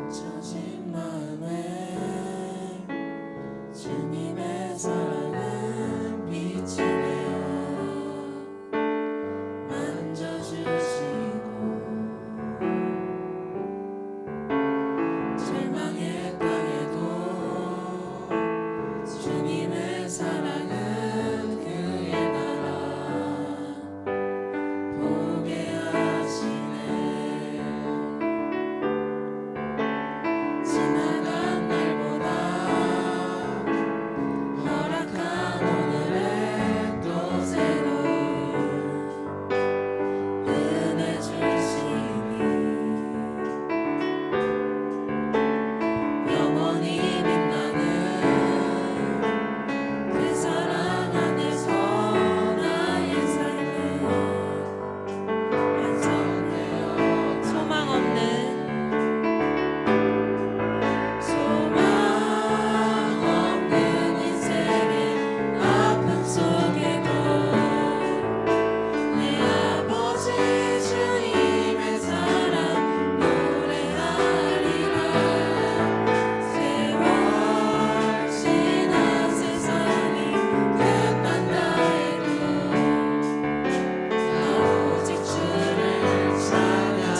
젖은 마음에 주님의 사랑은 빛이 되어 만져주시고 절망의 땅에도 주님의 사랑은 그의 나라 보게 하시네. 지나간 날보다 허락한 오늘의 또 새로운 은혜 주시니 영원히 빛나는 그 사랑 안에서 나의 삶은 완성되어 소망 없는 인생의 아픔 속에도 내 아버지 주님의 사랑 노래하리라. 세월 지나 세상이 끝난다 해도 나 오직 주를 찬양.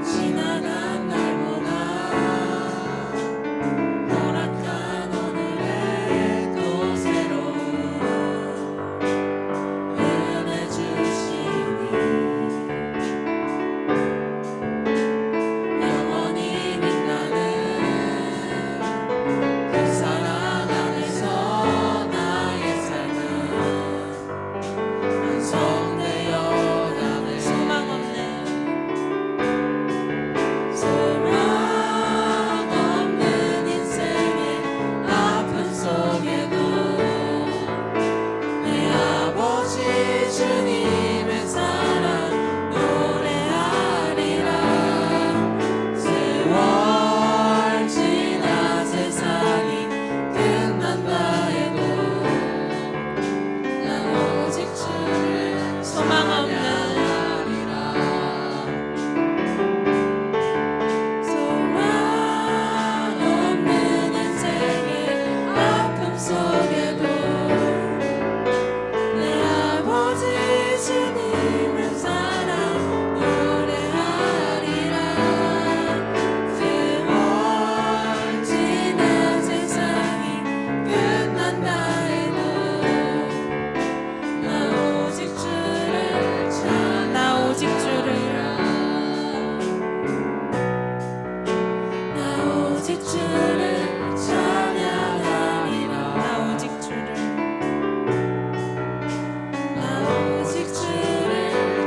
지나간 날보다 허락한 오늘의 또 새로운 은혜 주시니 영원히 빛나는 그 사랑 안에서 나의 삶은 완성되어 가네. 소망 없는 인생의 아픔 속에도 내 아버지 주님의 사랑 노래하리라. 세월 지나 세상이 끝난다 해도 난 오직 주를 소망 없는 인생의 아픔 속에도 내 아버지 주님의 사랑 노래하리라. 세월 지나 세상이 끝난다 해도 나 오직 주를 찬양하리라. 나 오직 주를 찬양하리라. 나 오직 주를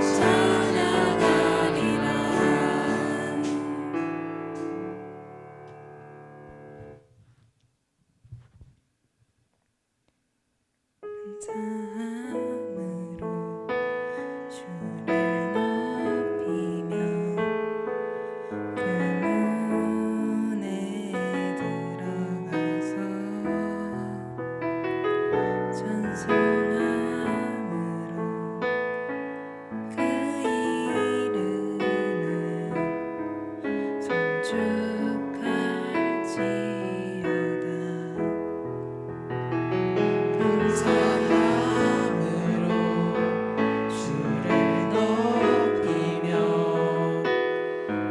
찬양하리라. 감사함으로 주를 높이며 그 문에 들어가서 찬송함으로 그 이름을 송축할지어다. 감사함으로 주를 높이며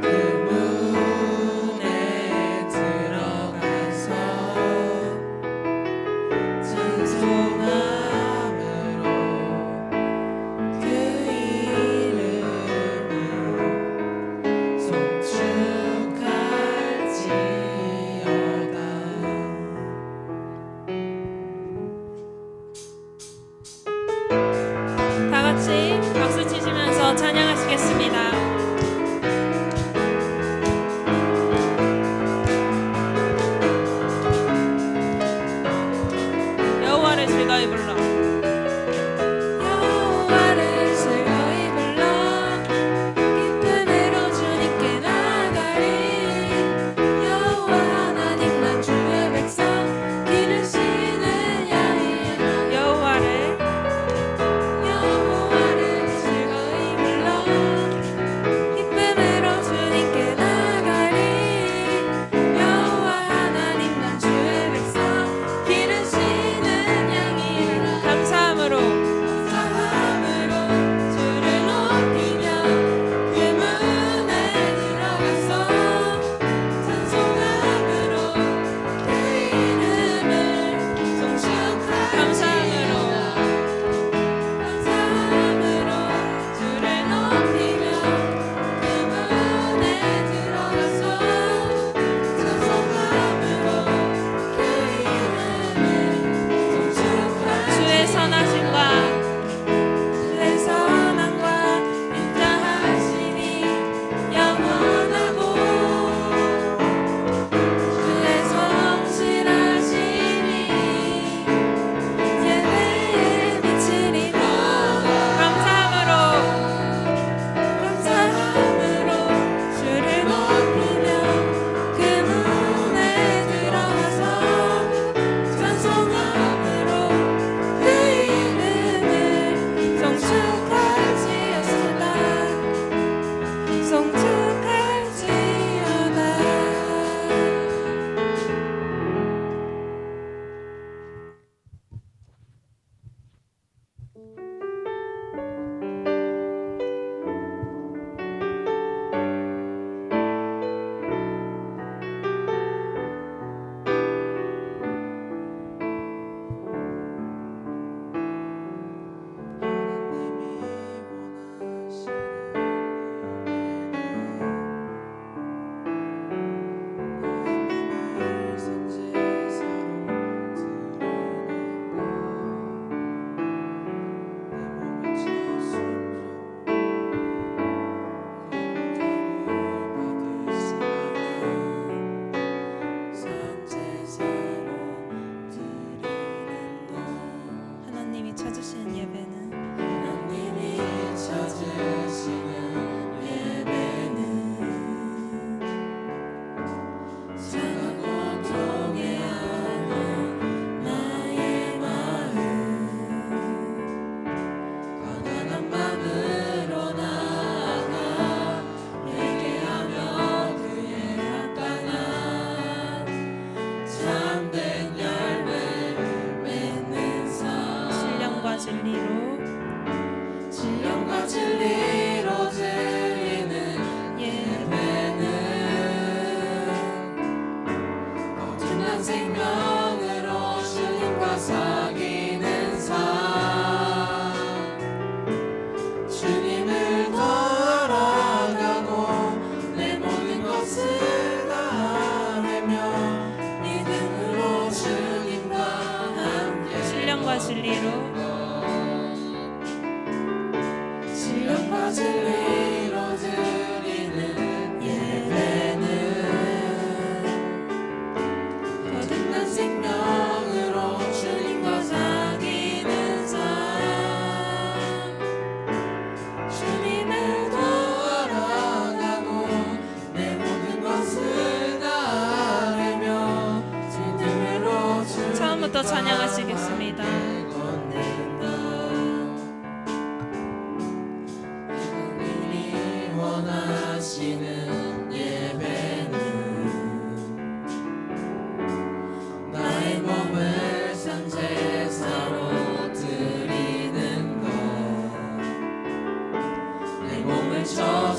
그 문에 들어가서 찬송함으로 그 이름을 송축할지어다. 다 같이 박수 치시면서 찬양하시겠습니다. 여호와를 즐거이 불러. 여호와를 즐거이 불러 기쁨으로 주님께 나가리. 여호와 하나님만 주의 백성 기르시는 양이라. 여호와를 즐거이 불러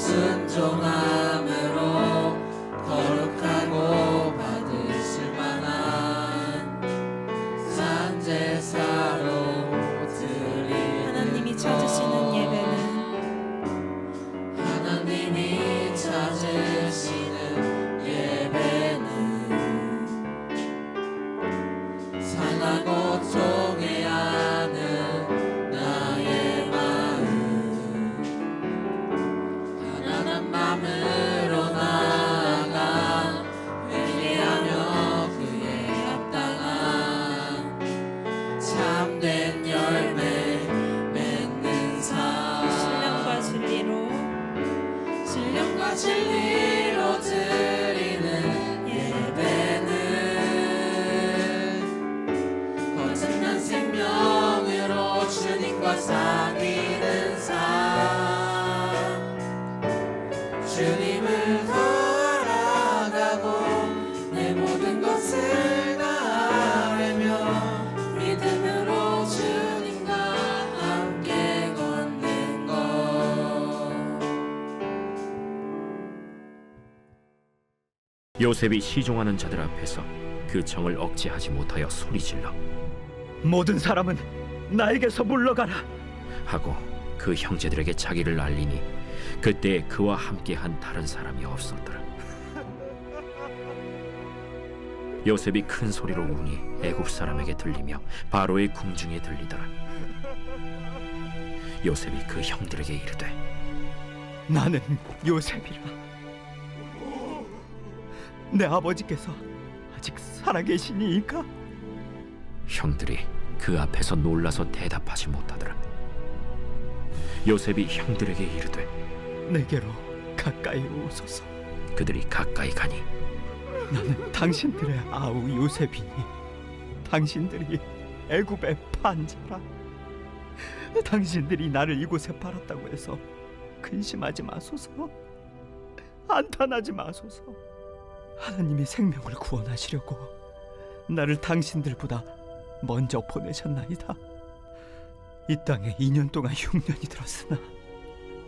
순종함으로 거룩하고 받으실 만한 산제사로 드리는 하나님이 찾으시는 예배는 하나님이 찾으시는 예배는 상하고 통해하는 나의 마음 가난한 마음으로 나아가 회개하며 그에 합당한 참된 열매 맺는 삶 신령과 진리로 신령과 진리로 드리는 예배는 거듭난 생명으로 주님과 사귀는 삶 주님을 바라가고 내 모든 것을 다하며 믿음으로 주님과 함께 걷는 것 요셉이 시종하는 자들 앞에서 그 정을 억제하지 못하여 소리질러 모든 사람은 나에게서 물러가라. 하고 그 형제들에게 자기를 알리니 그때 그와 함께한 다른 사람이 없었더라. 요셉이 큰 소리로 우니 애굽 사람에게 들리며 바로의 궁중에 들리더라. 요셉이 그 형들에게 이르되 나는 요셉이라. 내 아버지께서 아직 살아계시니이까? 형들이 그 앞에서 놀라서 대답하지 못하더라. 요셉이 형들에게 이르되 내게로 가까이 오소서. 그들이 가까이 가니 나는 당신들의 아우 요셉이니 당신들이 애굽의 판자라. 당신들이 나를 이곳에 팔았다고 해서 근심하지 마소서. 한탄하지 마소서. 하나님이 생명을 구원하시려고 나를 당신들보다 먼저 보내셨나이다. 이 땅에 2년 동안 흉년이 들었으나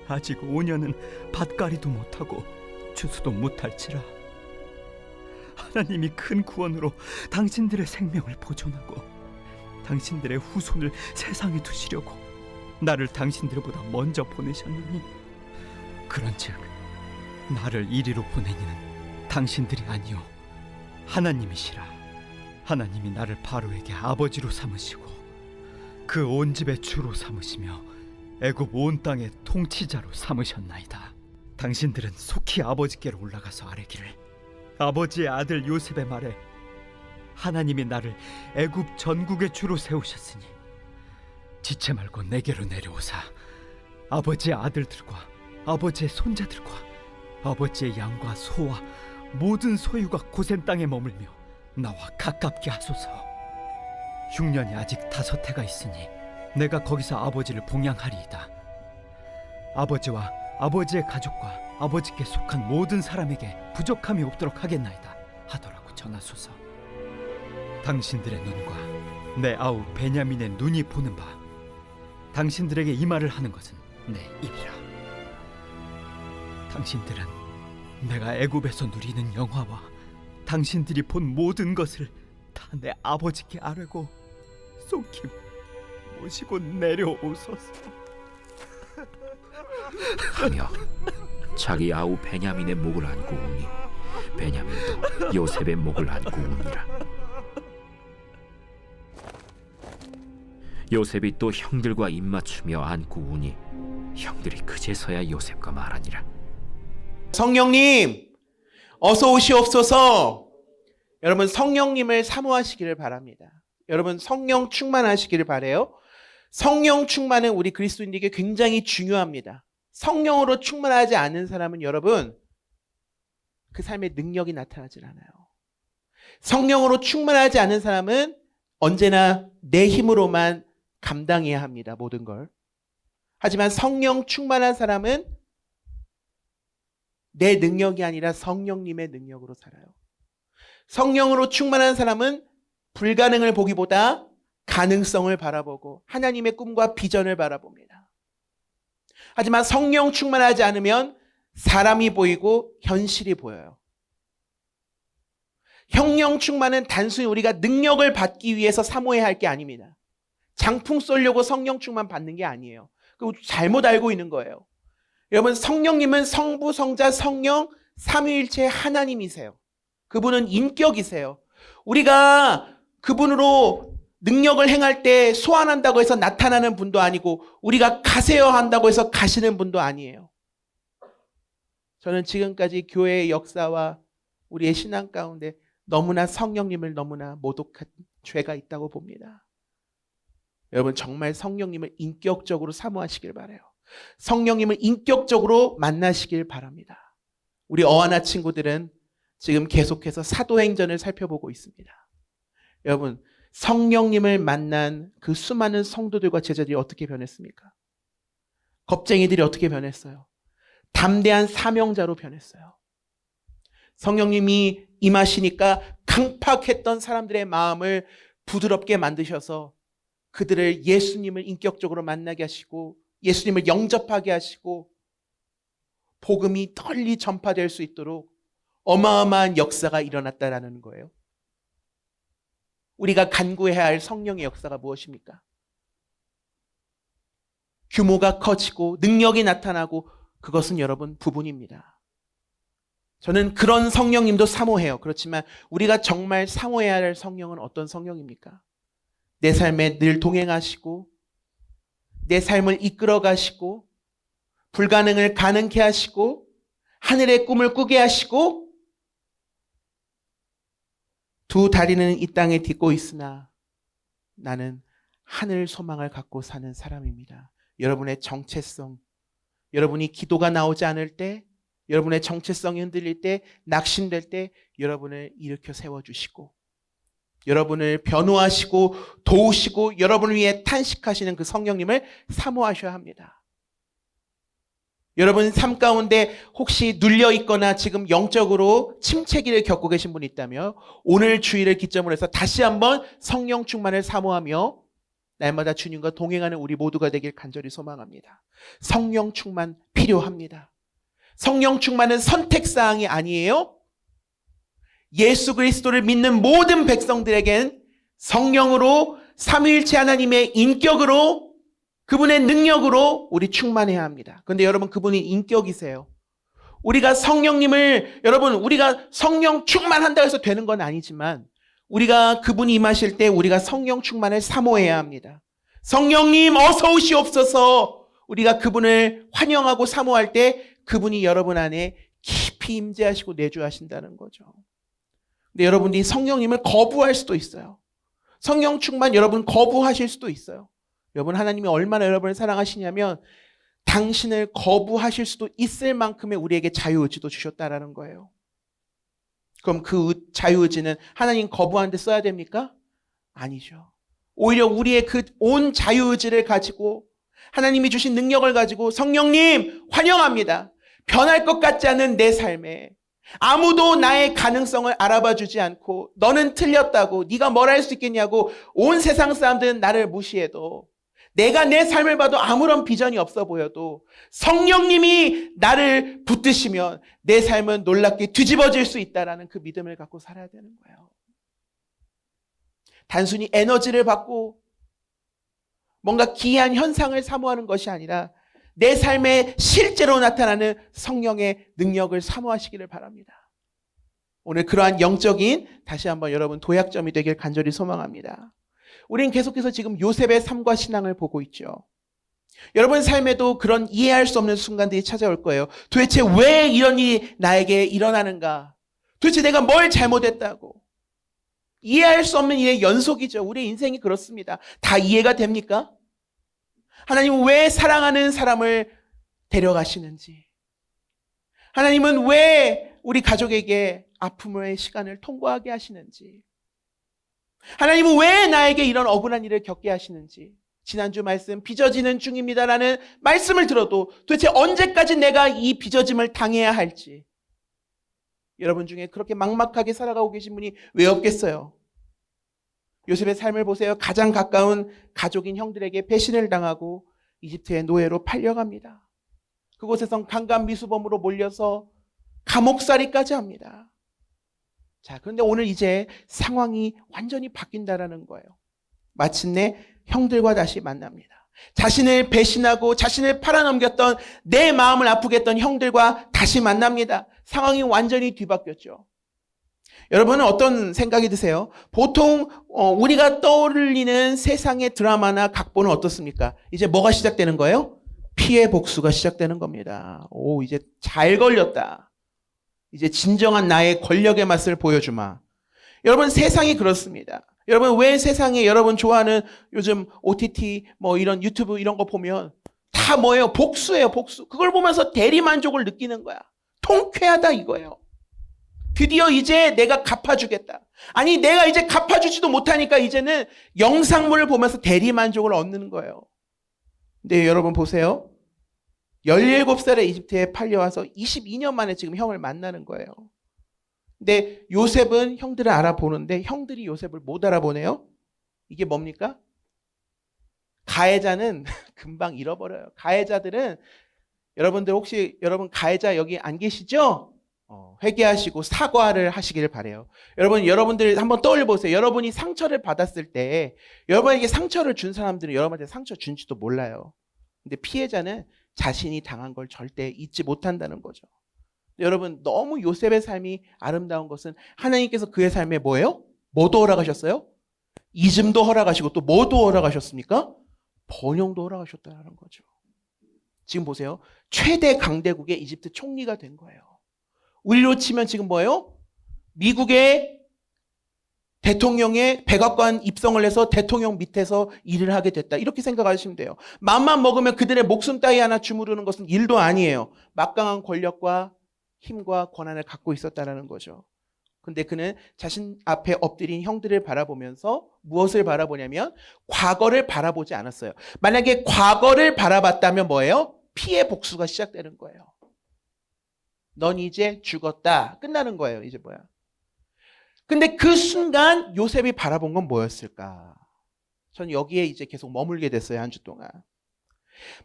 아직 5년은 밭갈이도 못하고 추수도 못할지라. 하나님이 큰 구원으로 당신들의 생명을 보존하고 당신들의 후손을 세상에 두시려고 나를 당신들보다 먼저 보내셨느니 그런즉 나를 이리로 보내니는 당신들이 아니요 하나님이시라. 하나님이 나를 바로에게 아버지로 삼으시고 그 온 집의 주로 삼으시며 애굽 온 땅의 통치자로 삼으셨나이다. 당신들은 속히 아버지께로 올라가서 아뢰기를 아버지의 아들 요셉의 말에 하나님이 나를 애굽 전국의 주로 세우셨으니 지체 말고 내게로 내려오사 아버지의 아들들과 아버지의 손자들과 아버지의 양과 소와 모든 소유가 고센 땅에 머물며 나와 가깝게 하소서. 흉년이 아직 5해가 있으니 내가 거기서 아버지를 봉양하리이다. 아버지와 아버지의 가족과 아버지께 속한 모든 사람에게 부족함이 없도록 하겠나이다 하더라고 전하소서. 당신들의 눈과 내 아우 베냐민의 눈이 보는 바 당신들에게 이 말을 하는 것은 내 입이라. 당신들은 내가 애굽에서 누리는 영화와 당신들이 본 모든 것을 다 내 아버지께 아뢰고 속히 모시고 내려오소서. 하며 자기 아우 베냐민의 목을 안고 우니 베냐민도 요셉의 목을 안고 우니라. 요셉이 또 형들과 입맞추며 안고 우니 형들이 그제서야 요셉과 말하니라. 성령님, 어서 오시옵소서. 여러분 성령님을 사모하시기를 바랍니다. 여러분 성령 충만하시기를 바라요. 성령 충만은 우리 그리스도인에게 굉장히 중요합니다. 성령으로 충만하지 않은 사람은 여러분 그 삶의 능력이 나타나질 않아요. 성령으로 충만하지 않은 사람은 언제나 내 힘으로만 감당해야 합니다. 모든 걸. 하지만 성령 충만한 사람은 내 능력이 아니라 성령님의 능력으로 살아요. 성령으로 충만한 사람은 불가능을 보기보다 가능성을 바라보고 하나님의 꿈과 비전을 바라봅니다. 하지만 성령 충만하지 않으면 사람이 보이고 현실이 보여요. 성령 충만은 단순히 우리가 능력을 받기 위해서 사모해야 할 게 아닙니다. 장풍 쏘려고 성령 충만 받는 게 아니에요. 그거 잘못 알고 있는 거예요. 여러분, 성령님은 성부, 성자, 성령 삼위일체 하나님이세요. 그분은 인격이세요. 우리가 그분으로 능력을 행할 때 소환한다고 해서 나타나는 분도 아니고 우리가 가세요 한다고 해서 가시는 분도 아니에요. 저는 지금까지 교회의 역사와 우리의 신앙 가운데 너무나 성령님을 너무나 모독한 죄가 있다고 봅니다. 여러분, 정말 성령님을 인격적으로 사모하시길 바라요. 성령님을 인격적으로 만나시길 바랍니다. 우리 어하나 친구들은 지금 계속해서 사도행전을 살펴보고 있습니다. 여러분, 성령님을 만난 그 수많은 성도들과 제자들이 어떻게 변했습니까? 겁쟁이들이 어떻게 변했어요? 담대한 사명자로 변했어요. 성령님이 임하시니까 강팍했던 사람들의 마음을 부드럽게 만드셔서 그들을 예수님을 인격적으로 만나게 하시고 예수님을 영접하게 하시고 복음이 널리 전파될 수 있도록 어마어마한 역사가 일어났다라는 거예요. 우리가 간구해야 할 성령의 역사가 무엇입니까? 규모가 커지고 능력이 나타나고 그것은 여러분 부분입니다. 저는 그런 성령님도 사모해요. 그렇지만 우리가 정말 사모해야 할 성령은 어떤 성령입니까? 내 삶에 늘 동행하시고 내 삶을 이끌어 가시고 불가능을 가능케 하시고 하늘의 꿈을 꾸게 하시고 두 다리는 이 땅에 딛고 있으나 나는 하늘 소망을 갖고 사는 사람입니다. 여러분의 정체성, 여러분이 기도가 나오지 않을 때, 여러분의 정체성이 흔들릴 때, 낙심될 때 여러분을 일으켜 세워주시고 여러분을 변호하시고 도우시고 여러분을 위해 탄식하시는 그 성령님을 사모하셔야 합니다. 여러분 삶 가운데 혹시 눌려 있거나 지금 영적으로 침체기를 겪고 계신 분이 있다면 오늘 주일을 기점으로 해서 다시 한번 성령 충만을 사모하며 날마다 주님과 동행하는 우리 모두가 되길 간절히 소망합니다. 성령 충만 필요합니다. 성령 충만은 선택사항이 아니에요. 예수 그리스도를 믿는 모든 백성들에겐 성령으로 삼위일체 하나님의 인격으로 그분의 능력으로 우리 충만해야 합니다. 그런데 여러분 그분이 인격이세요. 우리가 성령님을 여러분 우리가 성령 충만한다고 해서 되는 건 아니지만 우리가 그분이 임하실 때 우리가 성령 충만을 사모해야 합니다. 성령님 어서 오시옵소서. 우리가 그분을 환영하고 사모할 때 그분이 여러분 안에 깊이 임재하시고 내주하신다는 거죠. 근데 여러분이 성령님을 거부할 수도 있어요. 성령 충만 여러분 거부하실 수도 있어요. 여러분 하나님이 얼마나 여러분을 사랑하시냐면 당신을 거부하실 수도 있을 만큼의 우리에게 자유의지도 주셨다라는 거예요. 그럼 그 자유의지는 하나님 거부하는 데 써야 됩니까? 아니죠. 오히려 우리의 그 온 자유의지를 가지고 하나님이 주신 능력을 가지고 성령님 환영합니다. 변할 것 같지 않은 내 삶에 아무도 나의 가능성을 알아봐 주지 않고 너는 틀렸다고 네가 뭘 할 수 있겠냐고 온 세상 사람들은 나를 무시해도 내가 내 삶을 봐도 아무런 비전이 없어 보여도 성령님이 나를 붙드시면 내 삶은 놀랍게 뒤집어질 수 있다라는 그 믿음을 갖고 살아야 되는 거예요. 단순히 에너지를 받고 뭔가 기이한 현상을 사모하는 것이 아니라 내 삶에 실제로 나타나는 성령의 능력을 사모하시기를 바랍니다. 오늘 그러한 영적인 다시 한번 여러분 도약점이 되길 간절히 소망합니다. 우리는 계속해서 지금 요셉의 삶과 신앙을 보고 있죠. 여러분 삶에도 그런 이해할 수 없는 순간들이 찾아올 거예요. 도대체 왜 이런 일이 나에게 일어나는가? 도대체 내가 뭘 잘못했다고? 이해할 수 없는 일의 연속이죠. 우리 인생이 그렇습니다. 다 이해가 됩니까? 하나님은 왜 사랑하는 사람을 데려가시는지, 하나님은 왜 우리 가족에게 아픔의 시간을 통과하게 하시는지, 하나님은 왜 나에게 이런 억울한 일을 겪게 하시는지, 지난주 말씀 빚어지는 중입니다라는 말씀을 들어도 도대체 언제까지 내가 이 빚어짐을 당해야 할지, 여러분 중에 그렇게 막막하게 살아가고 계신 분이 왜 없겠어요? 요셉의 삶을 보세요. 가장 가까운 가족인 형들에게 배신을 당하고 이집트의 노예로 팔려갑니다. 그곳에선 강간미수범으로 몰려서 감옥살이까지 합니다. 자, 그런데 오늘 이제 상황이 완전히 바뀐다라는 거예요. 마침내 형들과 다시 만납니다. 자신을 배신하고 자신을 팔아넘겼던, 내 마음을 아프게 했던 형들과 다시 만납니다. 상황이 완전히 뒤바뀌었죠. 여러분은 어떤 생각이 드세요? 보통 우리가 떠올리는 세상의 드라마나 각본은 어떻습니까? 이제 뭐가 시작되는 거예요? 피해 복수가 시작되는 겁니다. 오, 이제 잘 걸렸다. 이제 진정한 나의 권력의 맛을 보여주마. 여러분, 세상이 그렇습니다. 여러분, 왜 세상에 여러분 좋아하는 요즘 OTT 뭐 이런 유튜브 이런 거 보면 다 뭐예요? 복수예요, 복수. 그걸 보면서 대리만족을 느끼는 거야. 통쾌하다 이거예요. 드디어 이제 내가 갚아주겠다. 아니, 내가 이제 갚아주지도 못하니까 이제는 영상물을 보면서 대리만족을 얻는 거예요. 근데 여러분 보세요. 17살에 이집트에 팔려와서 22년 만에 지금 형을 만나는 거예요. 근데 요셉은 형들을 알아보는데 형들이 요셉을 못 알아보네요. 이게 뭡니까? 가해자는 금방 잃어버려요. 가해자들은, 여러분들 혹시 여러분 가해자 여기 안 계시죠? 회개하시고 사과를 하시기를 바래요. 여러분들 한번 떠올려 보세요. 여러분이 상처를 받았을 때 여러분에게 상처를 준 사람들은 여러분한테 상처 준지도 몰라요. 근데 피해자는 자신이 당한 걸 절대 잊지 못한다는 거죠. 여러분, 너무 요셉의 삶이 아름다운 것은 하나님께서 그의 삶에 뭐예요? 뭐도 허락하셨어요? 잊음도 허락하시고 또 뭐도 허락하셨습니까? 번영도 허락하셨다는 거죠. 지금 보세요. 최대 강대국의 이집트 총리가 된 거예요. 우리로 치면 지금 뭐예요? 미국의 대통령의 백악관 입성을 해서 대통령 밑에서 일을 하게 됐다. 이렇게 생각하시면 돼요. 맘만 먹으면 그들의 목숨 따위 하나 주무르는 것은 일도 아니에요. 막강한 권력과 힘과 권한을 갖고 있었다는 거죠. 근데 그는 자신 앞에 엎드린 형들을 바라보면서 무엇을 바라보냐면 과거를 바라보지 않았어요. 만약에 과거를 바라봤다면 뭐예요? 피해 복수가 시작되는 거예요. 넌 이제 죽었다. 끝나는 거예요. 이제 뭐야? 근데 그 순간 요셉이 바라본 건 뭐였을까? 전 여기에 이제 계속 머물게 됐어요. 한 주 동안.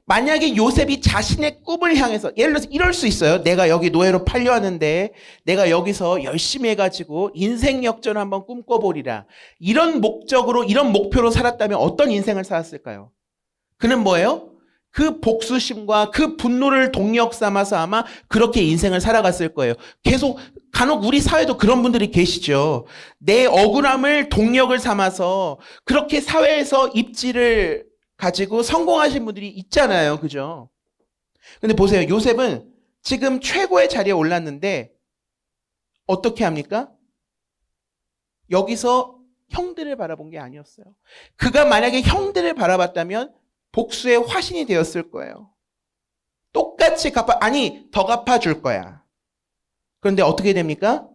만약에 요셉이 자신의 꿈을 향해서, 예를 들어서 이럴 수 있어요. 내가 여기 노예로 팔려왔는데 내가 여기서 열심히 해가지고 인생 역전을 한번 꿈꿔보리라. 이런 목적으로, 이런 목표로 살았다면 어떤 인생을 살았을까요? 그는 뭐예요? 그 복수심과 그 분노를 동력 삼아서 아마 그렇게 인생을 살아갔을 거예요. 계속 간혹 우리 사회도 그런 분들이 계시죠. 내 억울함을 동력을 삼아서 그렇게 사회에서 입지를 가지고 성공하신 분들이 있잖아요. 그죠? 근데 보세요. 요셉은 지금 최고의 자리에 올랐는데 어떻게 합니까? 여기서 형들을 바라본 게 아니었어요. 그가 만약에 형들을 바라봤다면 복수의 화신이 되었을 거예요. 똑같이 더 갚아줄 거야. 그런데 어떻게 됩니까?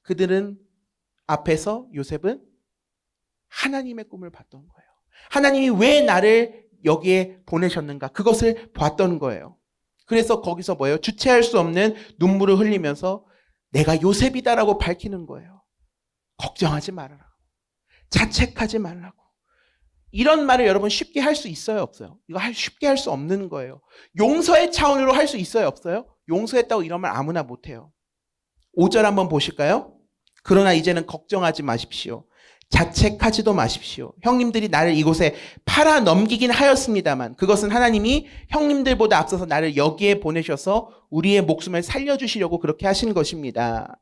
그들은 앞에서 요셉은 하나님의 꿈을 봤던 거예요. 하나님이 왜 나를 여기에 보내셨는가? 그것을 봤던 거예요. 그래서 거기서 뭐예요? 주체할 수 없는 눈물을 흘리면서 내가 요셉이다라고 밝히는 거예요. 걱정하지 말아라. 자책하지 말라고. 이런 말을 여러분 쉽게 할 수 있어요? 없어요? 이거 쉽게 할 수 없는 거예요. 용서의 차원으로 할 수 있어요? 없어요? 용서했다고 이런 말 아무나 못해요. 5절 한번 보실까요? 그러나 이제는 걱정하지 마십시오. 자책하지도 마십시오. 형님들이 나를 이곳에 팔아 넘기긴 하였습니다만 그것은 하나님이 형님들보다 앞서서 나를 여기에 보내셔서 우리의 목숨을 살려주시려고 그렇게 하신 것입니다.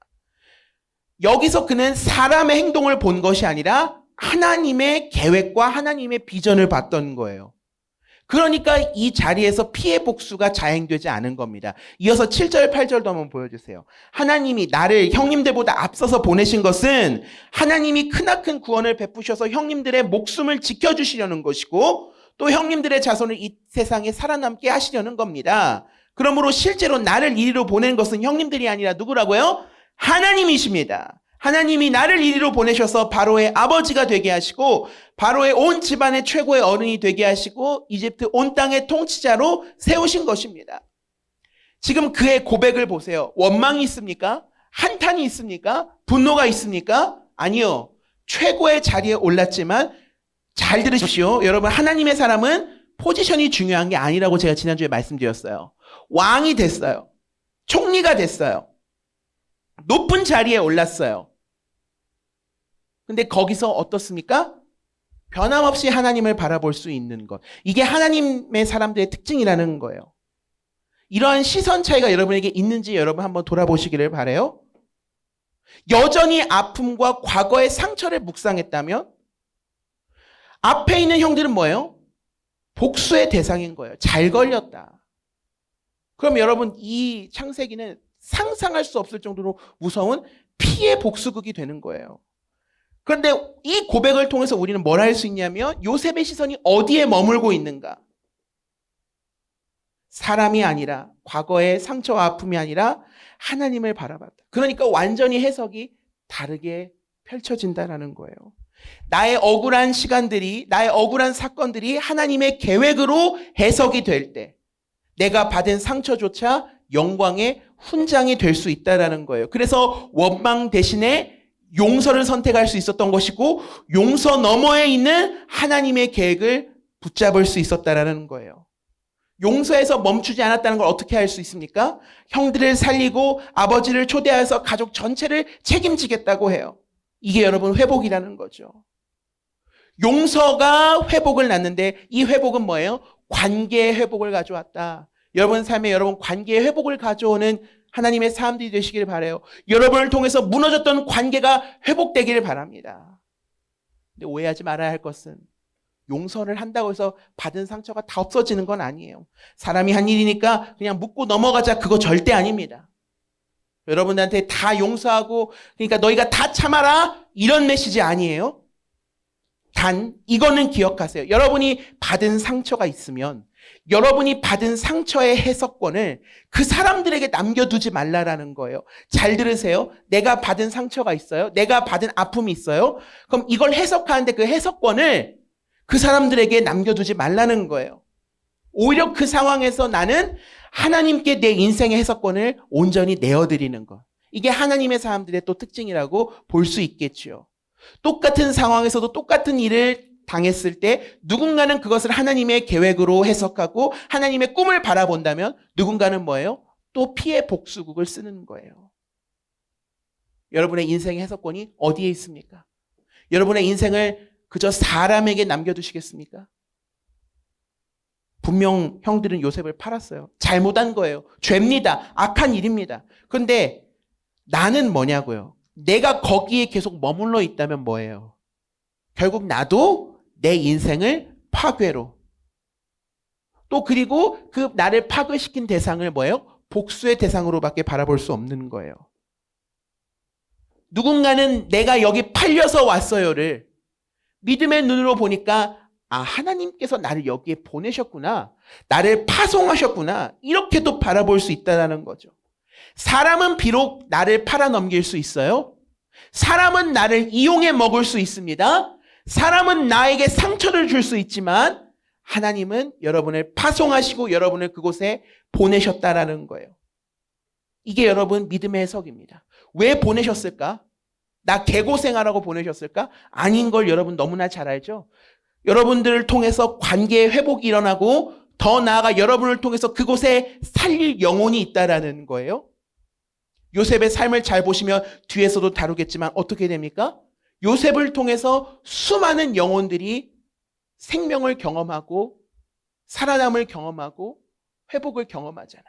여기서 그는 사람의 행동을 본 것이 아니라 하나님의 계획과 하나님의 비전을 봤던 거예요. 그러니까 이 자리에서 피해 복수가 자행되지 않은 겁니다. 이어서 7절, 8절도 한번 보여주세요. 하나님이 나를 형님들보다 앞서서 보내신 것은 하나님이 크나큰 구원을 베푸셔서 형님들의 목숨을 지켜주시려는 것이고 또 형님들의 자손을 이 세상에 살아남게 하시려는 겁니다. 그러므로 실제로 나를 이리로 보낸 것은 형님들이 아니라 누구라고요? 하나님이십니다. 하나님이 나를 이리로 보내셔서 바로의 아버지가 되게 하시고 바로의 온 집안의 최고의 어른이 되게 하시고 이집트 온 땅의 통치자로 세우신 것입니다. 지금 그의 고백을 보세요. 원망이 있습니까? 한탄이 있습니까? 분노가 있습니까? 아니요. 최고의 자리에 올랐지만 잘 들으십시오. 여러분, 하나님의 사람은 포지션이 중요한 게 아니라고 제가 지난주에 말씀드렸어요. 왕이 됐어요. 총리가 됐어요. 높은 자리에 올랐어요. 근데 거기서 어떻습니까? 변함없이 하나님을 바라볼 수 있는 것. 이게 하나님의 사람들의 특징이라는 거예요. 이러한 시선 차이가 여러분에게 있는지 여러분 한번 돌아보시기를 바라요. 여전히 아픔과 과거의 상처를 묵상했다면 앞에 있는 형들은 뭐예요? 복수의 대상인 거예요. 잘 걸렸다. 그럼 여러분 이 창세기는 상상할 수 없을 정도로 무서운 피해 복수극이 되는 거예요. 그런데 이 고백을 통해서 우리는 뭘 할 수 있냐면 요셉의 시선이 어디에 머물고 있는가? 사람이 아니라 과거의 상처와 아픔이 아니라 하나님을 바라봤다. 그러니까 완전히 해석이 다르게 펼쳐진다라는 거예요. 나의 억울한 시간들이, 나의 억울한 사건들이 하나님의 계획으로 해석이 될 때 내가 받은 상처조차 영광의 훈장이 될 수 있다라는 거예요. 그래서 원망 대신에 용서를 선택할 수 있었던 것이고 용서 너머에 있는 하나님의 계획을 붙잡을 수 있었다라는 거예요. 용서에서 멈추지 않았다는 걸 어떻게 할 수 있습니까? 형들을 살리고 아버지를 초대해서 가족 전체를 책임지겠다고 해요. 이게 여러분 회복이라는 거죠. 용서가 회복을 낳는데 이 회복은 뭐예요? 관계의 회복을 가져왔다. 여러분 삶에 여러분 관계의 회복을 가져오는 하나님의 사람들이 되시길 바라요. 여러분을 통해서 무너졌던 관계가 회복되기를 바랍니다. 근데 오해하지 말아야 할 것은 용서를 한다고 해서 받은 상처가 다 없어지는 건 아니에요. 사람이 한 일이니까 그냥 묻고 넘어가자, 그거 절대 아닙니다. 여러분들한테 다 용서하고 그러니까 너희가 다 참아라 이런 메시지 아니에요. 단 이거는 기억하세요. 여러분이 받은 상처가 있으면 여러분이 받은 상처의 해석권을 그 사람들에게 남겨두지 말라라는 거예요. 잘 들으세요. 내가 받은 상처가 있어요. 내가 받은 아픔이 있어요. 그럼 이걸 해석하는데 그 해석권을 그 사람들에게 남겨두지 말라는 거예요. 오히려 그 상황에서 나는 하나님께 내 인생의 해석권을 온전히 내어드리는 것. 이게 하나님의 사람들의 또 특징이라고 볼 수 있겠죠. 똑같은 상황에서도 똑같은 일을 당했을 때 누군가는 그것을 하나님의 계획으로 해석하고 하나님의 꿈을 바라본다면 누군가는 뭐예요? 또 피해 복수국을 쓰는 거예요. 여러분의 인생의 해석권이 어디에 있습니까? 여러분의 인생을 그저 사람에게 남겨두시겠습니까? 분명 형들은 요셉을 팔았어요. 잘못한 거예요. 죄입니다. 악한 일입니다. 그런데 나는 뭐냐고요? 내가 거기에 계속 머물러 있다면 뭐예요? 결국 나도 내 인생을 파괴로 또 그리고 그 나를 파괴시킨 대상을 뭐예요? 복수의 대상으로밖에 바라볼 수 없는 거예요. 누군가는 내가 여기 팔려서 왔어요를 믿음의 눈으로 보니까 아, 하나님께서 나를 여기에 보내셨구나. 나를 파송하셨구나. 이렇게도 바라볼 수 있다는 거죠. 사람은 비록 나를 팔아넘길 수 있어요. 사람은 나를 이용해 먹을 수 있습니다. 사람은 나에게 상처를 줄 수 있지만 하나님은 여러분을 파송하시고 여러분을 그곳에 보내셨다라는 거예요. 이게 여러분 믿음의 해석입니다. 왜 보내셨을까? 나 개고생하라고 보내셨을까? 아닌 걸 여러분 너무나 잘 알죠? 여러분들을 통해서 관계의 회복이 일어나고 더 나아가 여러분을 통해서 그곳에 살릴 영혼이 있다라는 거예요. 요셉의 삶을 잘 보시면 뒤에서도 다루겠지만 어떻게 됩니까? 요셉을 통해서 수많은 영혼들이 생명을 경험하고 살아남을 경험하고 회복을 경험하잖아요.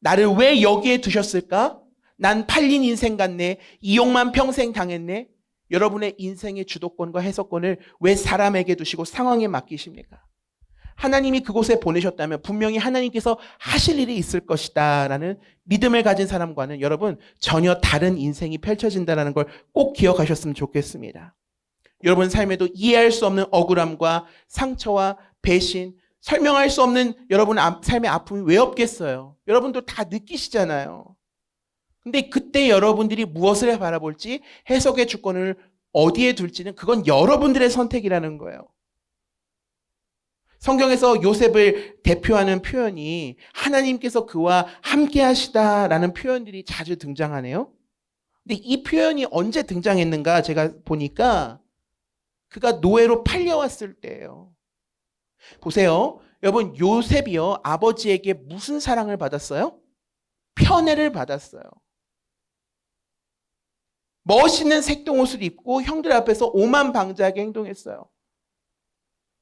나를 왜 여기에 두셨을까? 난 팔린 인생 같네. 이용만 평생 당했네. 여러분의 인생의 주도권과 해석권을 왜 사람에게 두시고 상황에 맡기십니까? 하나님이 그곳에 보내셨다면 분명히 하나님께서 하실 일이 있을 것이다 라는 믿음을 가진 사람과는 여러분 전혀 다른 인생이 펼쳐진다는 걸 꼭 기억하셨으면 좋겠습니다. 여러분 삶에도 이해할 수 없는 억울함과 상처와 배신, 설명할 수 없는 여러분 삶의 아픔이 왜 없겠어요? 여러분도 다 느끼시잖아요. 근데 그때 여러분들이 무엇을 바라볼지 해석의 주권을 어디에 둘지는 그건 여러분들의 선택이라는 거예요. 성경에서 요셉을 대표하는 표현이 하나님께서 그와 함께 하시다라는 표현들이 자주 등장하네요. 근데 이 표현이 언제 등장했는가 제가 보니까 그가 노예로 팔려왔을 때예요. 보세요. 여러분, 요셉이요, 아버지에게 무슨 사랑을 받았어요? 편애를 받았어요. 멋있는 색동옷을 입고 형들 앞에서 오만방자하게 행동했어요.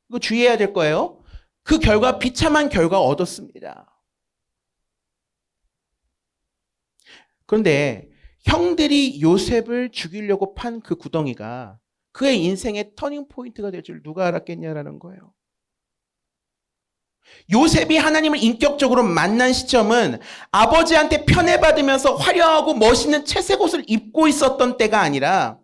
이거 주의해야 될 거예요. 그 결과 비참한 결과 얻었습니다. 그런데 형들이 요셉을 죽이려고 판 그 구덩이가 그의 인생의 터닝 포인트가 될 줄 누가 알았겠냐라는 거예요. 요셉이 하나님을 인격적으로 만난 시점은 아버지한테 편애받으면서 화려하고 멋있는 채색 옷을 입고 있었던 때가 아니라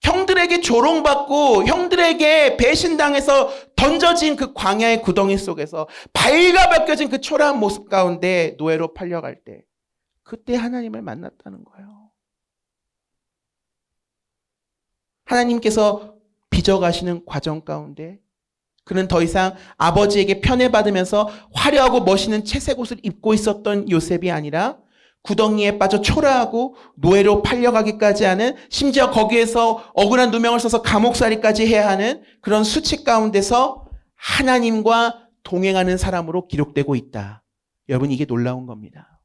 형들에게 조롱받고 형들에게 배신당해서 던져진 그 광야의 구덩이 속에서 발가벗겨진 그 초라한 모습 가운데 노예로 팔려갈 때, 그때 하나님을 만났다는 거예요. 하나님께서 빚어가시는 과정 가운데 그는 더 이상 아버지에게 편애받으면서 화려하고 멋있는 채색 옷을 입고 있었던 요셉이 아니라 구덩이에 빠져 초라하고 노예로 팔려가기까지 하는, 심지어 거기에서 억울한 누명을 써서 감옥살이까지 해야 하는 그런 수치 가운데서 하나님과 동행하는 사람으로 기록되고 있다. 여러분, 이게 놀라운 겁니다.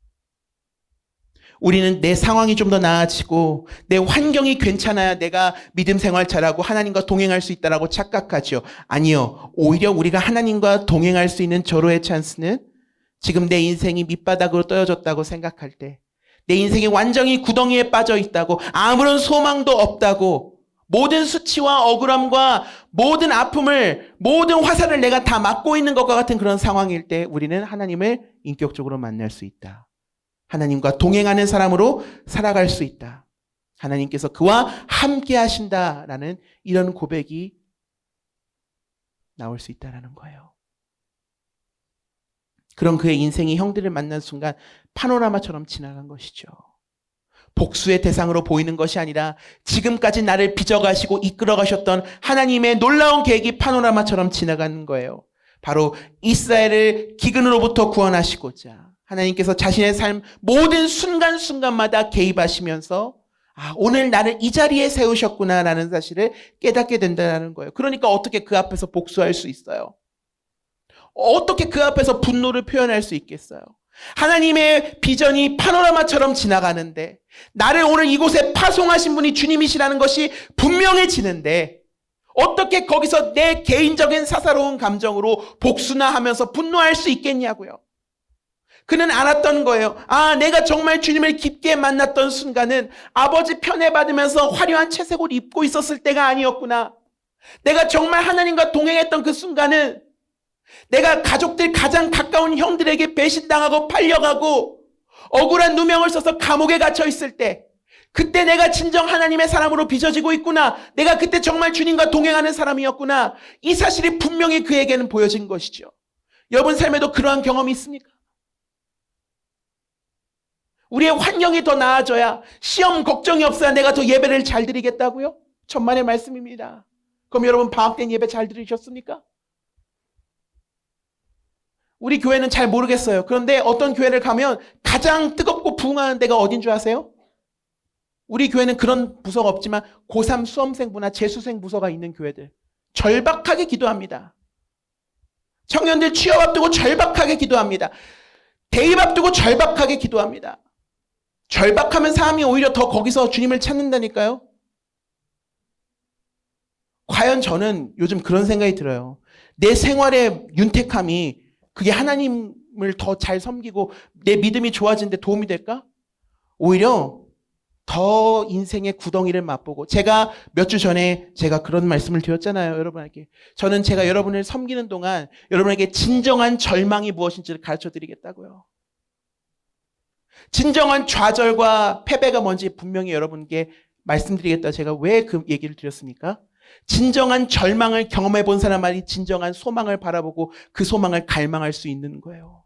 우리는 내 상황이 좀 더 나아지고 내 환경이 괜찮아야 내가 믿음 생활 잘하고 하나님과 동행할 수 있다라고 착각하죠. 아니요. 오히려 우리가 하나님과 동행할 수 있는 절호의 찬스는 지금 내 인생이 밑바닥으로 떨어졌다고 생각할 때, 내 인생이 완전히 구덩이에 빠져 있다고, 아무런 소망도 없다고, 모든 수치와 억울함과 모든 아픔을, 모든 화살을 내가 다 맞고 있는 것과 같은 그런 상황일 때 우리는 하나님을 인격적으로 만날 수 있다. 하나님과 동행하는 사람으로 살아갈 수 있다. 하나님께서 그와 함께 하신다라는 이런 고백이 나올 수 있다라는 거예요. 그런 그의 인생이 형들을 만난 순간 파노라마처럼 지나간 것이죠. 복수의 대상으로 보이는 것이 아니라 지금까지 나를 빚어가시고 이끌어가셨던 하나님의 놀라운 계획이 파노라마처럼 지나가는 거예요. 바로 이스라엘을 기근으로부터 구원하시고자 하나님께서 자신의 삶 모든 순간순간마다 개입하시면서 오늘 나를 이 자리에 세우셨구나라는 사실을 깨닫게 된다는 거예요. 그러니까 어떻게 그 앞에서 복수할 수 있어요? 어떻게 그 앞에서 분노를 표현할 수 있겠어요? 하나님의 비전이 파노라마처럼 지나가는데, 나를 오늘 이곳에 파송하신 분이 주님이시라는 것이 분명해지는데 어떻게 거기서 내 개인적인 사사로운 감정으로 복수나 하면서 분노할 수 있겠냐고요. 그는 알았던 거예요. 내가 정말 주님을 깊게 만났던 순간은 아버지 편애받으면서 화려한 채색옷을 입고 있었을 때가 아니었구나. 내가 정말 하나님과 동행했던 그 순간은 내가 가족들 가장 가까운 형들에게 배신당하고 팔려가고 억울한 누명을 써서 감옥에 갇혀 있을 때, 그때 내가 진정 하나님의 사람으로 빚어지고 있구나. 내가 그때 정말 주님과 동행하는 사람이었구나. 이 사실이 분명히 그에게는 보여진 것이죠. 여러분 삶에도 그러한 경험이 있습니까? 우리의 환경이 더 나아져야, 시험 걱정이 없어야 내가 더 예배를 잘 드리겠다고요? 천만의 말씀입니다. 그럼 여러분 방학 때 예배 잘 들으셨습니까? 우리 교회는 잘 모르겠어요. 그런데 어떤 교회를 가면 가장 뜨겁고 부흥하는 데가 어딘 줄 아세요? 우리 교회는 그런 부서가 없지만 고3 수험생부나 재수생 부서가 있는 교회들, 절박하게 기도합니다. 청년들 취업 앞두고 절박하게 기도합니다. 대입 앞두고 절박하게 기도합니다. 절박하면 사람이 오히려 더 거기서 주님을 찾는다니까요. 과연 저는 요즘 그런 생각이 들어요. 내 생활의 윤택함이 그게 하나님을 더 잘 섬기고 내 믿음이 좋아지는데 도움이 될까? 오히려 더 인생의 구덩이를 맛보고, 제가 몇 주 전에 제가 그런 말씀을 드렸잖아요, 여러분에게. 저는 제가 여러분을 섬기는 동안 여러분에게 진정한 절망이 무엇인지를 가르쳐 드리겠다고요. 진정한 좌절과 패배가 뭔지 분명히 여러분께 말씀드리겠다. 제가 왜 그 얘기를 드렸습니까? 진정한 절망을 경험해 본 사람만이 진정한 소망을 바라보고 그 소망을 갈망할 수 있는 거예요.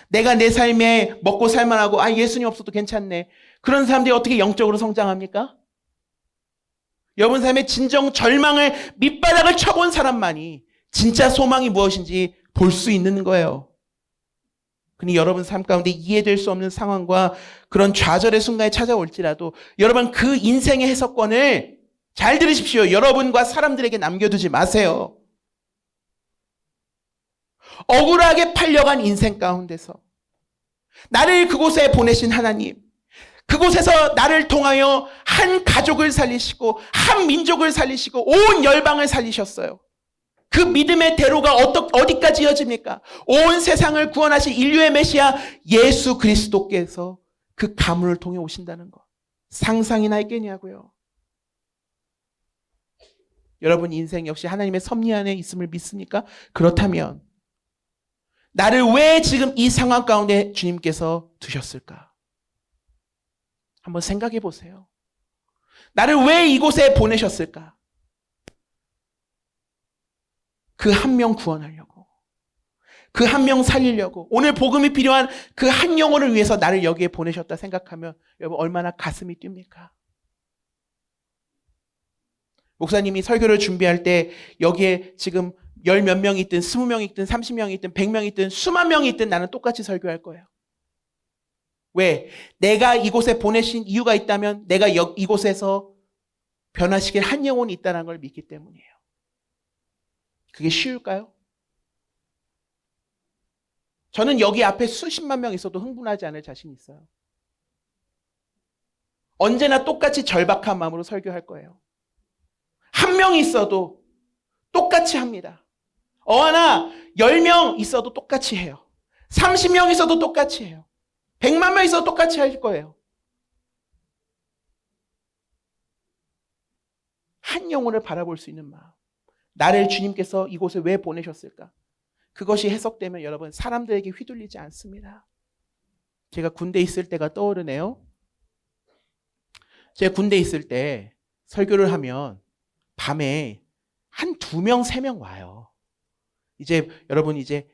내가 내 삶에 먹고 살만하고 예수님 없어도 괜찮네. 그런 사람들이 어떻게 영적으로 성장합니까? 여러분 삶에 진정 절망을 밑바닥을 쳐본 사람만이 진짜 소망이 무엇인지 볼 수 있는 거예요. 그니 여러분 삶 가운데 이해될 수 없는 상황과 그런 좌절의 순간이 찾아올지라도 여러분 그 인생의 해석권을 잘 들으십시오. 여러분과 사람들에게 남겨두지 마세요. 억울하게 팔려간 인생 가운데서 나를 그곳에 보내신 하나님, 그곳에서 나를 통하여 한 가족을 살리시고 한 민족을 살리시고 온 열방을 살리셨어요. 그 믿음의 대로가 어디까지 이어집니까? 온 세상을 구원하신 인류의 메시아 예수 그리스도께서 그 가문을 통해 오신다는 것. 상상이나 있겠냐고요. 여러분 인생 역시 하나님의 섭리 안에 있음을 믿습니까? 그렇다면 나를 왜 지금 이 상황 가운데 주님께서 두셨을까? 한번 생각해 보세요. 나를 왜 이곳에 보내셨을까? 그 한 명 구원하려고, 그 한 명 살리려고, 오늘 복음이 필요한 그 한 영혼을 위해서 나를 여기에 보내셨다 생각하면 여러분 얼마나 가슴이 뜁니까? 목사님이 설교를 준비할 때 여기에 지금 10몇 명이 있든 20명이 있든 30명이 있든 100명이 있든 수만 명이 있든 나는 똑같이 설교할 거예요. 왜? 내가 이곳에 보내신 이유가 있다면 내가 이곳에서 변화시킬 한 영혼이 있다는 걸 믿기 때문이에요. 그게 쉬울까요? 저는 여기 앞에 수십만 명 있어도 흥분하지 않을 자신이 있어요. 언제나 똑같이 절박한 마음으로 설교할 거예요. 한 명이 있어도 똑같이 합니다. 하나 10명 있어도 똑같이 해요. 30명 있어도 똑같이 해요. 100만 명 있어도 똑같이 할 거예요. 한 영혼을 바라볼 수 있는 마음. 나를 주님께서 이곳에 왜 보내셨을까? 그것이 해석되면 여러분 사람들에게 휘둘리지 않습니다. 제가 군대에 있을 때가 떠오르네요. 제가 군대에 있을 때 설교를 하면 밤에 한 2명, 3명 와요. 이제 여러분 이제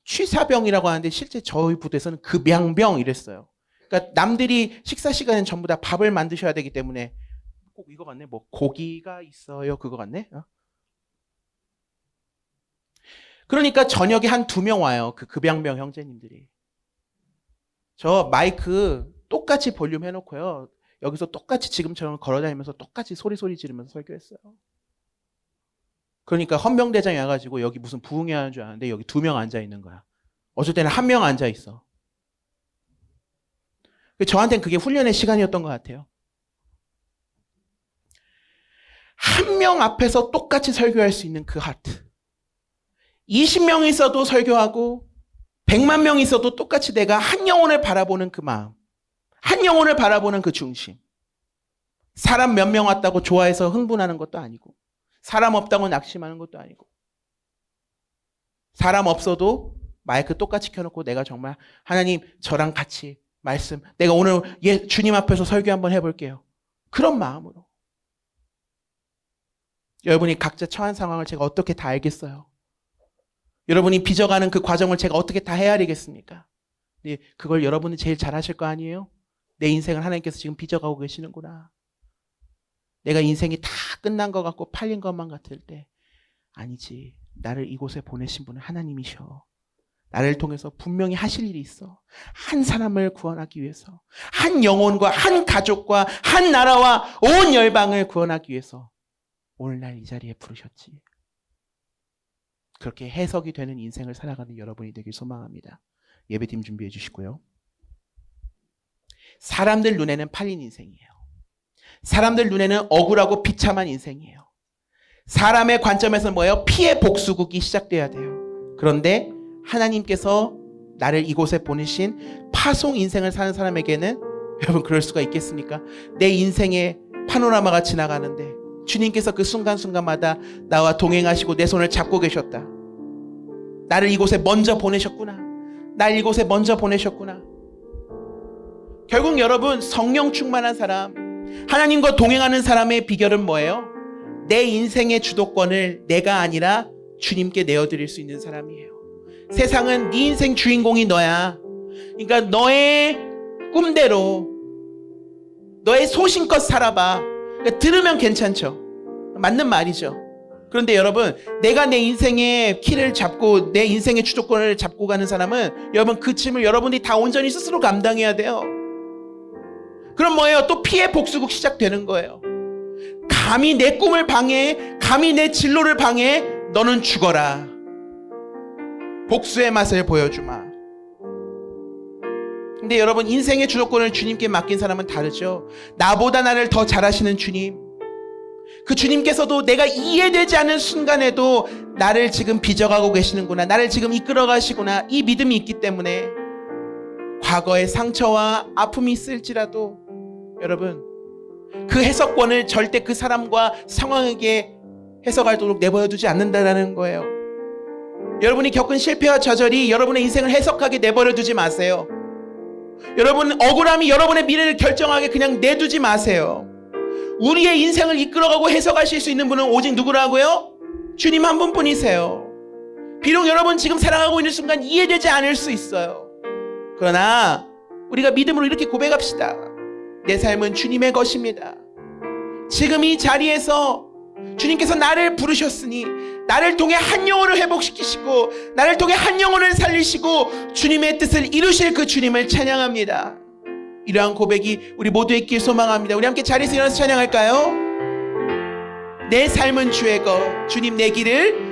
취사병이라고 하는데 실제 저희 부대에서는 급양병 이랬어요. 그러니까 남들이 식사 시간엔 전부 다 밥을 만드셔야 되기 때문에 꼭 이거 같네. 뭐 고기가 있어요. 그거 같네. 그러니까 저녁에 한 2명 와요. 그 급양병 형제님들이. 저 마이크 똑같이 볼륨 해놓고요. 여기서 똑같이 지금처럼 걸어다니면서 똑같이 소리 지르면서 설교했어요. 그러니까 헌병대장이 와가지고 여기 무슨 부흥회 하는 줄 아는데 여기 2명 앉아있는 거야. 어쩔 때는 1명 앉아있어. 저한테는 그게 훈련의 시간이었던 것 같아요. 한 명 앞에서 똑같이 설교할 수 있는 그 하트. 20명 있어도 설교하고 100만 명 있어도 똑같이 내가 한 영혼을 바라보는 그 마음. 한 영혼을 바라보는 그 중심. 사람 몇 명 왔다고 좋아해서 흥분하는 것도 아니고 사람 없다고 낙심하는 것도 아니고 사람 없어도 마이크 똑같이 켜놓고 내가 정말 하나님 저랑 같이 말씀 내가 오늘 주님 앞에서 설교 한번 해볼게요. 그런 마음으로. 여러분이 각자 처한 상황을 제가 어떻게 다 알겠어요? 여러분이 빚어가는 그 과정을 제가 어떻게 다 헤아리겠습니까? 네, 그걸 여러분이 제일 잘하실 거 아니에요? 내 인생을 하나님께서 지금 빚어가고 계시는구나. 내가 인생이 다 끝난 것 같고 팔린 것만 같을 때 아니지. 나를 이곳에 보내신 분은 하나님이셔. 나를 통해서 분명히 하실 일이 있어. 한 사람을 구원하기 위해서 한 영혼과 한 가족과 한 나라와 온 열방을 구원하기 위해서 오늘날 이 자리에 부르셨지. 그렇게 해석이 되는 인생을 살아가는 여러분이 되길 소망합니다. 예배팀 준비해 주시고요. 사람들 눈에는 팔린 인생이에요. 사람들 눈에는 억울하고 비참한 인생이에요. 사람의 관점에서는 뭐예요? 피해 복수국이 시작돼야 돼요. 그런데 하나님께서 나를 이곳에 보내신 파송 인생을 사는 사람에게는 여러분 그럴 수가 있겠습니까? 내 인생의 파노라마가 지나가는데 주님께서 그 순간순간마다 나와 동행하시고 내 손을 잡고 계셨다. 나를 이곳에 먼저 보내셨구나. 날 이곳에 먼저 보내셨구나. 결국 여러분 성령 충만한 사람, 하나님과 동행하는 사람의 비결은 뭐예요? 내 인생의 주도권을 내가 아니라 주님께 내어드릴 수 있는 사람이에요. 세상은 네 인생 주인공이 너야. 그러니까 너의 꿈대로 너의 소신껏 살아봐. 그러니까 들으면 괜찮죠. 맞는 말이죠. 그런데 여러분 내가 내 인생의 키를 잡고 내 인생의 주도권을 잡고 가는 사람은 여러분 그 짐을 여러분이 다 온전히 스스로 감당해야 돼요. 그럼 뭐예요? 또 피해 복수국 시작되는 거예요. 감히 내 꿈을 방해해, 감히 내 진로를 방해해, 너는 죽어라. 복수의 맛을 보여주마. 근데 여러분, 인생의 주도권을 주님께 맡긴 사람은 다르죠. 나보다 나를 더 잘하시는 주님, 그 주님께서도 내가 이해되지 않는 순간에도 나를 지금 빚어가고 계시는구나, 나를 지금 이끌어 가시구나, 이 믿음이 있기 때문에 과거의 상처와 아픔이 있을지라도 여러분, 그 해석권을 절대 그 사람과 상황에게 해석하도록 내버려두지 않는다는 거예요. 여러분이 겪은 실패와 좌절이 여러분의 인생을 해석하게 내버려두지 마세요. 여러분, 억울함이 여러분의 미래를 결정하게 그냥 내두지 마세요. 우리의 인생을 이끌어가고 해석하실 수 있는 분은 오직 누구라고요? 주님 한 분뿐이세요. 비록 여러분 지금 살아가고 있는 순간 이해되지 않을 수 있어요. 그러나 우리가 믿음으로 이렇게 고백합시다. 내 삶은 주님의 것입니다. 지금 이 자리에서 주님께서 나를 부르셨으니 나를 통해 한 영혼을 회복시키시고 나를 통해 한 영혼을 살리시고 주님의 뜻을 이루실 그 주님을 찬양합니다. 이러한 고백이 우리 모두의 있길 소망합니다. 우리 함께 자리에서 일어나서 찬양할까요? 내 삶은 주의 것, 주님 내 길을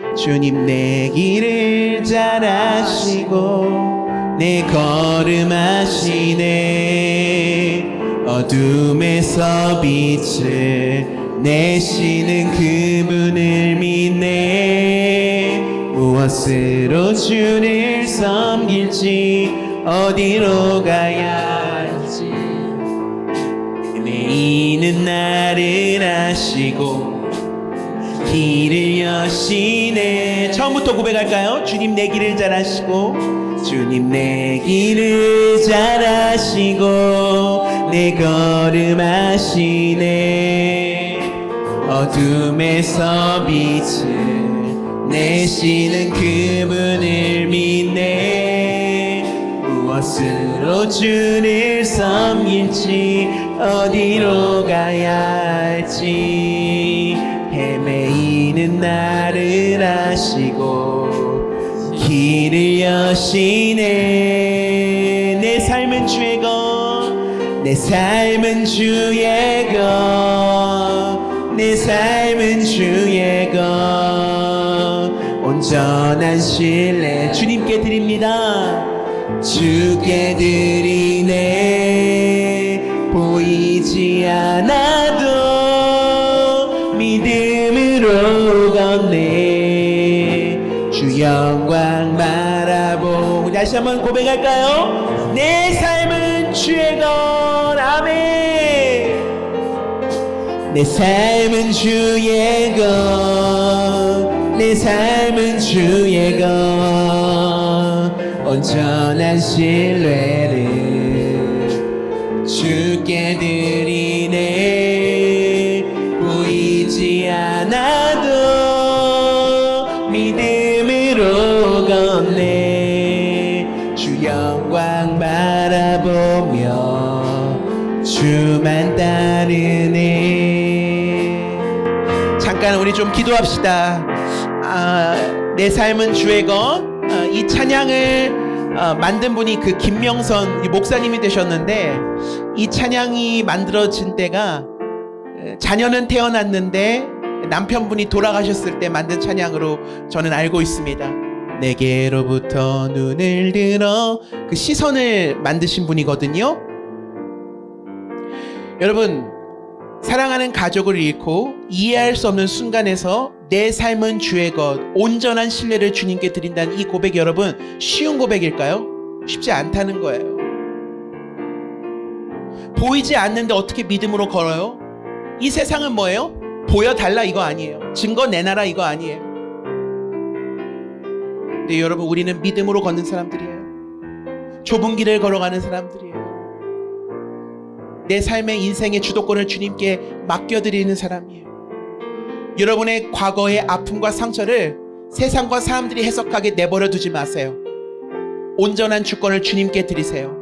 잘 아시고 내 걸음하시네. 어둠에서 빛을 내시는 그분을 믿네. 무엇으로 주를 섬길지 어디로 가야 할지 이는 나를 아시고 길을 여시네. 처음부터 고백할까요? 주님 내 길을 잘 아시고 주님 내 길을 잘 아시고 내 걸음 아시네. 어둠에서 빛을 내시는 그분을 믿네. 무엇으로 주를 섬길지 어디로 가야 할지 헤매이는 나를 아시고 길을 여시네. 내 삶은 주의 것, 내 삶은 주의 것, 내 삶은 주의 것. 온전한 신뢰 주님께 드립니다. 주께 드리네. 보이지 않아도 믿음으로 걷네. 주 영광 바라보고 다시 한번 고백할까요? 내 삶은 주의 것. 아멘. 내 삶은 주의 것, 내 삶은 주의 것. 온전한 신뢰를 주께 드리네. 보이지 않아도 믿음으로 걷네. 주 영광 바라보며 주만 따르네. 잠깐 우리 좀 기도합시다. 내 삶은 주의 것. 이 찬양을 만든 분이 그 김명선 목사님이 되셨는데, 이 찬양이 만들어진 때가 자녀는 태어났는데 남편분이 돌아가셨을 때 만든 찬양으로 저는 알고 있습니다. 내게로부터 눈을 들어, 그 시선을 만드신 분이거든요. 여러분, 사랑하는 가족을 잃고 이해할 수 없는 순간에서 내 삶은 주의 것, 온전한 신뢰를 주님께 드린다는 이 고백이 여러분 쉬운 고백일까요? 쉽지 않다는 거예요. 보이지 않는데 어떻게 믿음으로 걸어요? 이 세상은 뭐예요? 보여달라 이거 아니에요. 증거 내놔라 이거 아니에요. 근데 여러분, 우리는 믿음으로 걷는 사람들이에요. 좁은 길을 걸어가는 사람들이에요. 내 삶의 인생의 주도권을 주님께 맡겨드리는 사람이에요. 여러분의 과거의 아픔과 상처를 세상과 사람들이 해석하게 내버려 두지 마세요. 온전한 주권을 주님께 드리세요.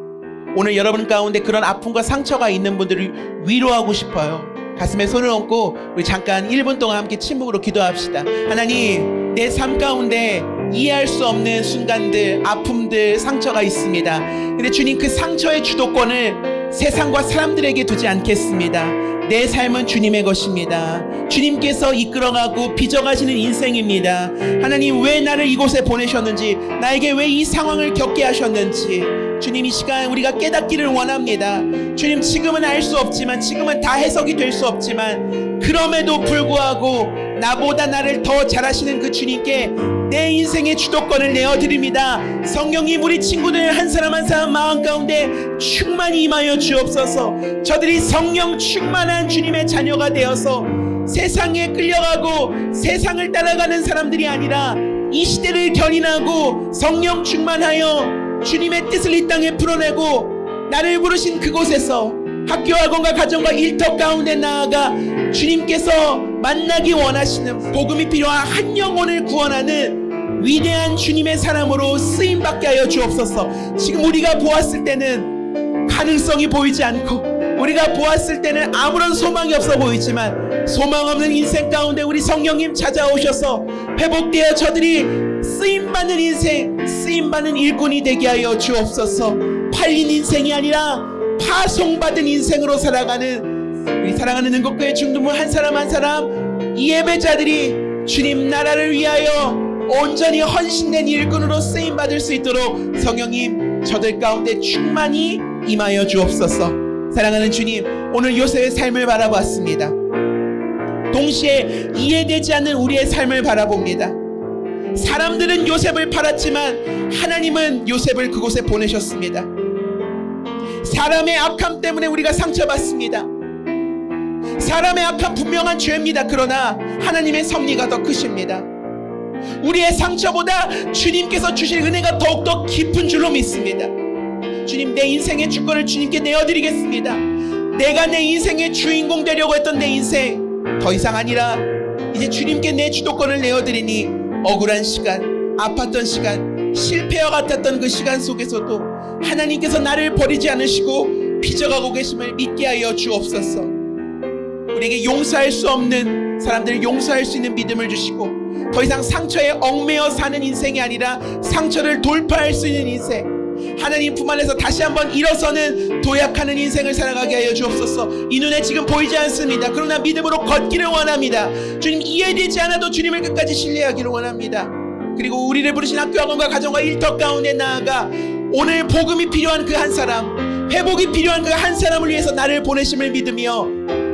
오늘 여러분 가운데 그런 아픔과 상처가 있는 분들을 위로하고 싶어요. 가슴에 손을 얹고 우리 잠깐 1분 동안 함께 침묵으로 기도합시다. 하나님, 내 삶 가운데 이해할 수 없는 순간들, 아픔들, 상처가 있습니다. 근데 주님, 그 상처의 주도권을 세상과 사람들에게 두지 않겠습니다. 내 삶은 주님의 것입니다. 주님께서 이끌어가고 빚어가시는 인생입니다. 하나님, 왜 나를 이곳에 보내셨는지, 나에게 왜 이 상황을 겪게 하셨는지 주님, 이 시간 우리가 깨닫기를 원합니다. 주님, 지금은 알 수 없지만, 지금은 다 해석이 될 수 없지만, 그럼에도 불구하고 나보다 나를 더 잘하시는 그 주님께 내 인생의 주도권을 내어드립니다. 성령님, 우리 친구들 한 사람 한 사람 마음 가운데 충만히 임하여 주옵소서. 저들이 성령 충만한 주님의 자녀가 되어서 세상에 끌려가고 세상을 따라가는 사람들이 아니라 이 시대를 견인하고 성령 충만하여 주님의 뜻을 이 땅에 풀어내고 나를 부르신 그곳에서 학교와 학원과 가정과 일터 가운데 나아가 주님께서 만나기 원하시는 복음이 필요한 한 영혼을 구원하는 위대한 주님의 사람으로 쓰임받게 하여 주옵소서. 지금 우리가 보았을 때는 가능성이 보이지 않고, 우리가 보았을 때는 아무런 소망이 없어 보이지만, 소망 없는 인생 가운데 우리 성령님 찾아오셔서 회복되어 저들이 쓰임받는 인생, 쓰임받는 일꾼이 되게 하여 주옵소서. 팔린 인생이 아니라 파송받은 인생으로 살아가는 우리 사랑하는 능곡교회 중등부 한 사람 한 사람, 이 예배자들이 주님 나라를 위하여 온전히 헌신된 일꾼으로 쓰임받을 수 있도록 성령님 저들 가운데 충만히 임하여 주옵소서. 사랑하는 주님, 오늘 요셉의 삶을 바라봤습니다. 동시에 이해되지 않는 우리의 삶을 바라봅니다. 사람들은 요셉을 팔았지만 하나님은 요셉을 그곳에 보내셨습니다. 사람의 악함 때문에 우리가 상처받습니다. 사람의 악함 분명한 죄입니다. 그러나 하나님의 섭리가 더 크십니다. 우리의 상처보다 주님께서 주실 은혜가 더욱더 깊은 줄로 믿습니다. 주님, 내 인생의 주권을 주님께 내어드리겠습니다. 내가 내 인생의 주인공 되려고 했던 내 인생 더 이상 아니라 이제 주님께 내 주도권을 내어드리니 억울한 시간, 아팠던 시간, 실패와 같았던 그 시간 속에서도 하나님께서 나를 버리지 않으시고 빚어가고 계심을 믿게 하여 주옵소서. 우리에게 용서할 수 없는 사람들을 용서할 수 있는 믿음을 주시고, 더 이상 상처에 얽매여 사는 인생이 아니라 상처를 돌파할 수 있는 인생, 하나님 품 안에서 다시 한번 일어서는 도약하는 인생을 살아가게 하여 주옵소서. 이 눈에 지금 보이지 않습니다. 그러나 믿음으로 걷기를 원합니다. 주님, 이해되지 않아도 주님을 끝까지 신뢰하기를 원합니다. 그리고 우리를 부르신 학교 학원과 가정과 일터 가운데 나아가 오늘 복음이 필요한 그 한 사람, 회복이 필요한 그 한 사람을 위해서 나를 보내심을 믿으며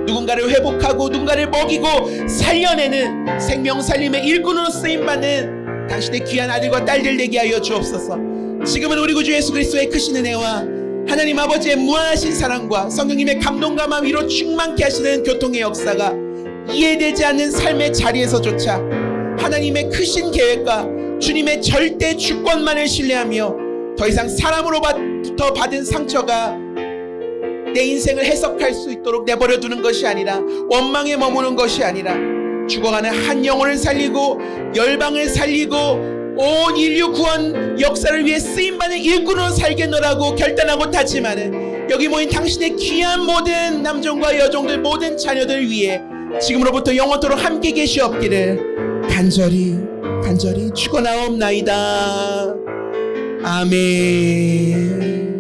누군가를 회복하고 누군가를 먹이고 살려내는 생명 살림의 일꾼으로 쓰임받는 당신의 귀한 아들과 딸들 되게 하여 주옵소서. 지금은 우리 구주 예수 그리스도의 크신 은혜와 하나님 아버지의 무한하신 사랑과 성령님의 감동과 마음 위로 충만케 하시는 교통의 역사가 이해되지 않는 삶의 자리에서조차 하나님의 크신 계획과 주님의 절대 주권만을 신뢰하며 더 이상 사람으로부터 받은 상처가 내 인생을 해석할 수 있도록 내버려 두는 것이 아니라, 원망에 머무는 것이 아니라 죽어가는 한 영혼을 살리고 열방을 살리고 온 인류 구원 역사를 위해 쓰임받는 일꾼으로 살겠노라고 결단하고 다짐하는 여기 모인 당신의 귀한 모든 남종과 여종들, 모든 자녀들 위해 지금으로부터 영원토록 함께 계시옵기를 간절히 축원하옵나이다. 아멘.